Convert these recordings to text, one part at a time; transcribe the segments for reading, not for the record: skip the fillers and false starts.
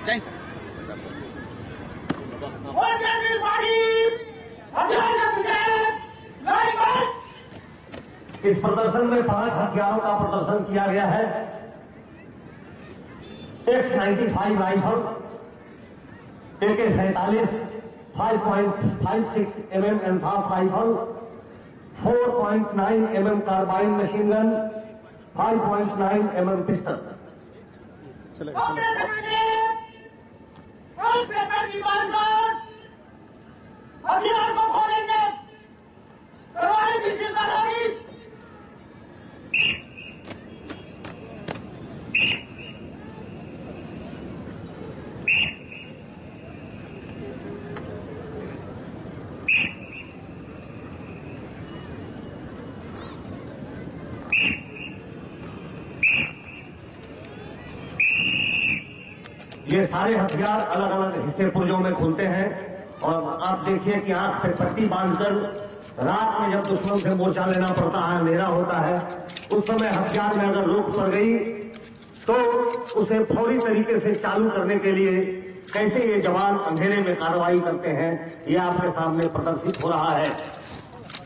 Thanks. इस प्रदर्शन में 5 हथियारों का प्रदर्शन किया गया है। X95 राइफल, AK-47 5.56 mm एनफास rifle, 4.9 mm carbine machine gun, 5.9 mm pistol. हथियार को खोलेंगे, करवाई भी जिम्मेदार होगी। ये सारे हथियार अलग अलग हिस्से पुर्जों में खुलते हैं और आप देखिए कि आंख पे पट्टी बांधकर रात में जब दुश्मन से मोर्चा लेना पड़ता है, अंधेरा होता है, उस समय हथियार में अगर रोक पड़ गई तो उसे फौरी तरीके से चालू करने के लिए कैसे ये जवान अंधेरे में कार्रवाई करते हैं, ये आपके सामने प्रदर्शित हो रहा है।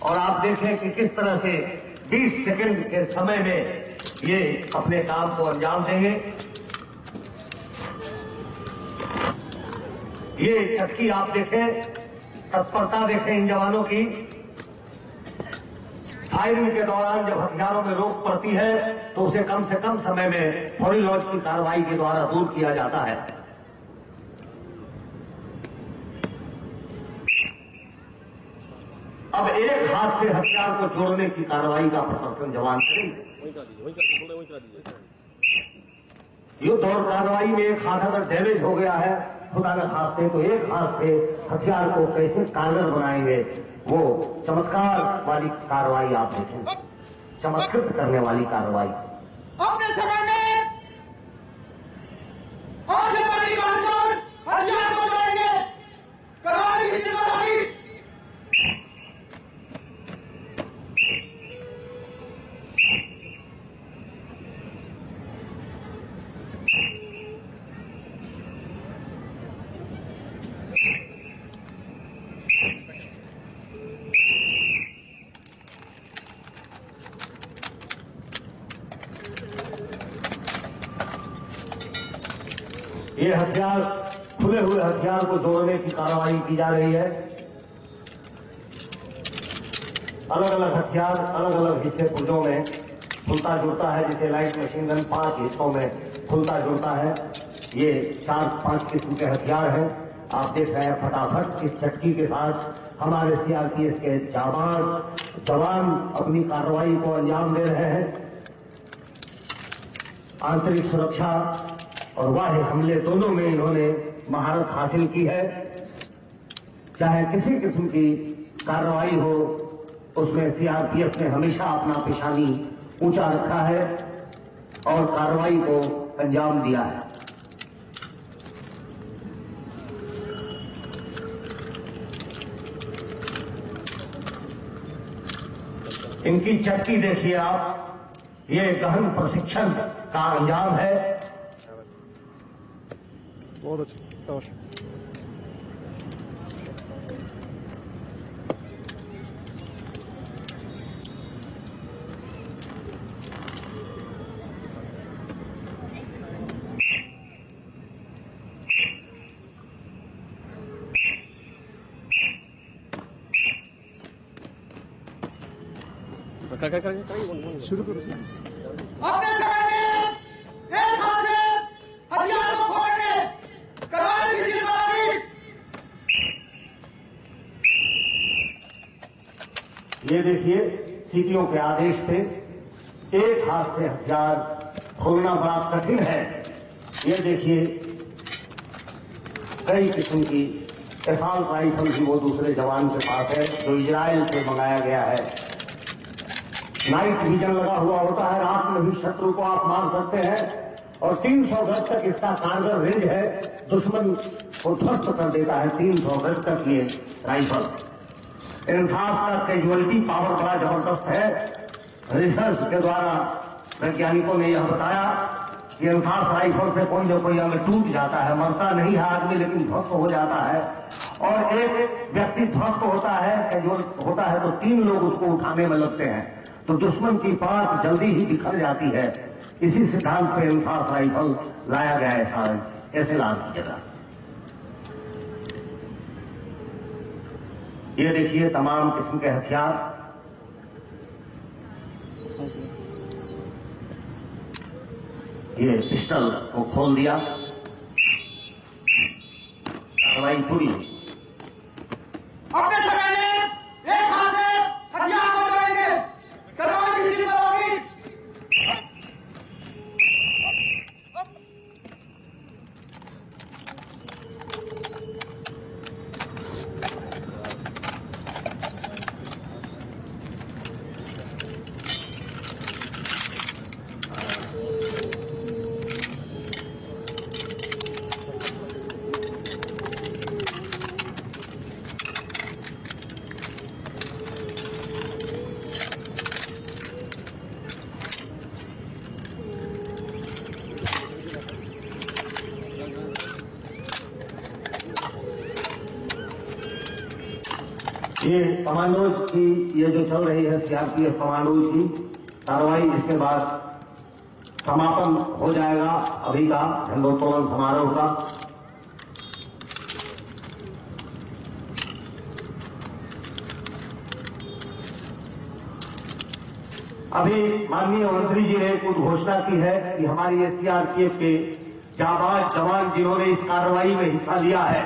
और आप देखें कि किस तरह से 20 सेकंड के समय में ये अपने काम को अंजाम देंगे। ये चटकी आप देखें, तत्परता देखें इन जवानों की। फायरिंग के दौरान जब हथियारों में रोक पड़ती है तो उसे कम से कम समय में फौरी लॉन्च की कार्रवाई के द्वारा दूर किया जाता है। अब एक हाथ से हथियार को जोड़ने की कार्रवाई का प्रदर्शन जवान करेंगे। युद्ध और कार्रवाई में एक हाथ अगर डैमेज हो गया है खुदा न खास्ते, तो एक हाथ से हथियार को कैसे कारगर बनाएंगे, वो चमत्कार वाली कार्रवाई आप देखें, चमत्कृत करने वाली कार्रवाई। अपने समय में आगे बढ़ी हथियार को जोड़ेंगे, करवाई भी जिम्मेदारी। ये हथियार, खुले हुए हथियार को जोड़ने की कार्रवाई की जा रही है। अलग अलग हथियार अलग अलग हिस्से पुर्जों में खुलता जुड़ता है, जिसे लाइट मशीन गन 5 हिस्सों में खुलता जुड़ता है। ये 4-5 किस्म के हथियार हैं। आप देख रहे हैं फटाफट इस चटकी के साथ हमारे सीआरपीएफ के जवान अपनी कार्रवाई को अंजाम दे रहे हैं। आंतरिक सुरक्षा और बाह्य हमले दोनों में इन्होंने महारत हासिल की है। चाहे किसी किस्म की कार्रवाई हो, उसमें सीआरपीएफ ने हमेशा अपना पेशानी ऊंचा रखा है और कार्रवाई को अंजाम दिया है। इनकी चटकी देखिए आप, ये गहन प्रशिक्षण का अंजाम है। बहुत अच्छा, शाबाश। शुरू करो। अपने समय में एक हाथ से हथियार को खोलेंगे, करवाई भी जिम्मेदारी। ये देखिए, सीटियों के आदेश पे एक हाथ से हथियार खोलना बड़ा कठिन है। ये देखिए, कई किस्म की एसॉल्ट राइफल भी वो दूसरे जवान के पास है जो इजराइल से मंगाया गया है। नाइट विजन लगा हुआ होता है, रात में भी शत्रु को आप मार सकते हैं और 300 गज तक इसका कारगर रेंज है, दुश्मन को ध्वस्त कर देता है 300 गज तक ये राइफल। एनफास का कैजुअलिटी पावर बड़ा जबरदस्त है। रिसर्च के द्वारा वैज्ञानिकों ने यह बताया कि इंसास राइफल से कोई न कोई अंग टूट जाता है, मरता नहीं है आदमी लेकिन ध्वस्त हो जाता है। और एक व्यक्ति ध्वस्त होता है, जो होता है तो 3 लोग उसको उठाने में लगते हैं, तो दुश्मन की पात जल्दी ही बिखर जाती है। इसी सिद्धांत पे इंसास राइफल लाया गया है ऐसे लाल की जगह। ये देखिए तमाम किस्म के हथियार, ये पिस्टल को खोल दिया, कार्रवाई पूरी। अपने समय में एक हाथ से हथियार को दबाएंगे, कार्रवाई किसी पर होगी। ये कमांडोज की ये जो चल रही है सीआरपीएफ कमांडोज की कार्रवाई, इसके बाद समापन हो जाएगा अभी का झंडोत्तोलन समारोह का। अभी माननीय मंत्री जी ने कुछ घोषणा की है कि हमारी सीआरपीएफ के जाबाज जवान जिन्होंने इस कार्रवाई में हिस्सा लिया है,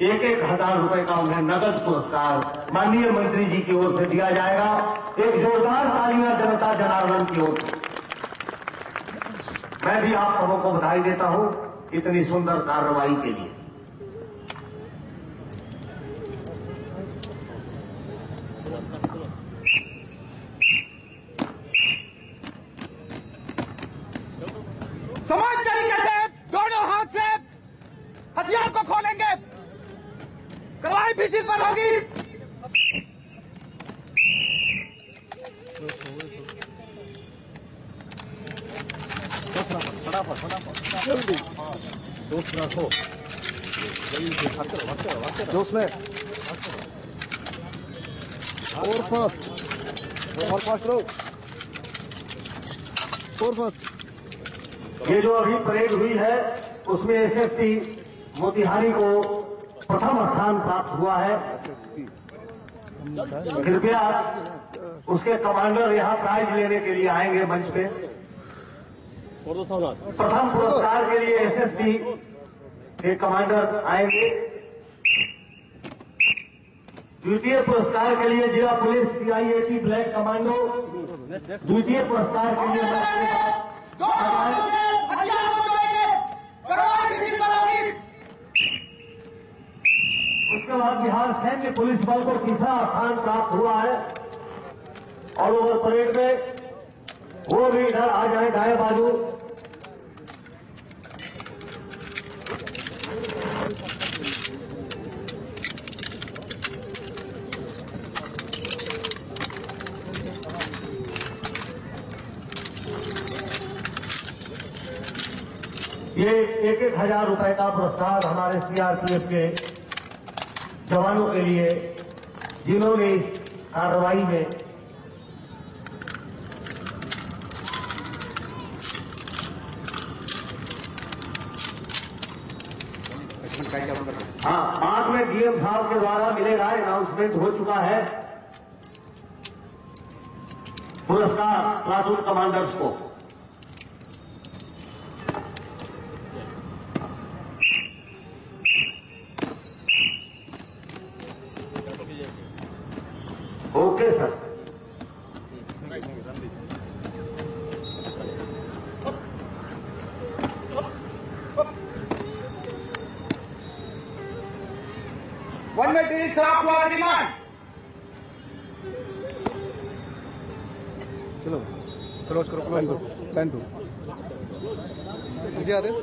1,000 रुपए का उन्हें नगद पुरस्कार माननीय मंत्री जी की ओर से दिया जाएगा। एक जोरदार तालियां जनता जनार्दन की ओर से। मैं भी आप सबों को बधाई देता हूं इतनी सुंदर कार्रवाई के लिए। समान तरीके से दोनों हाथ से हथियार को खोलेंगे, कार्रवाई भी सिर पर होगी। जोश में और फास्ट लो, और फास्ट। ये जो अभी परेड हुई है उसमें एसएसपी मोतिहारी को प्रथम स्थान प्राप्त हुआ है। कृपया उसके कमांडर यहाँ प्राइज लेने के लिए आएंगे मंच पे। प्रथम पुरस्कार के लिए एसएसपी के कमांडर आएंगे। द्वितीय पुरस्कार के लिए जिला पुलिस सीआईएटी ब्लैक कमांडो, द्वितीय पुरस्कार के लिए उसके बाद बिहार सैन्य पुलिस बल को तीसरा स्थान प्राप्त हुआ है। ऑल ओवर परेड में वो भी इधर आ जाए दाएं बाजू। ये 1,000 रुपए का पुरस्कार हमारे सीआरपीएफ के जवानों के लिए जिन्होंने इस कार्रवाई में बाद में डीएम साहब के द्वारा मिलेगा, अनाउंसमेंट हो चुका है पुरस्कार प्लाटून कमांडर्स को। Okay sir. वन में ड्रिल समाप्त हुआ। डिमांड चलो क्लोज करो, प्लान दो, मुझे आदेश।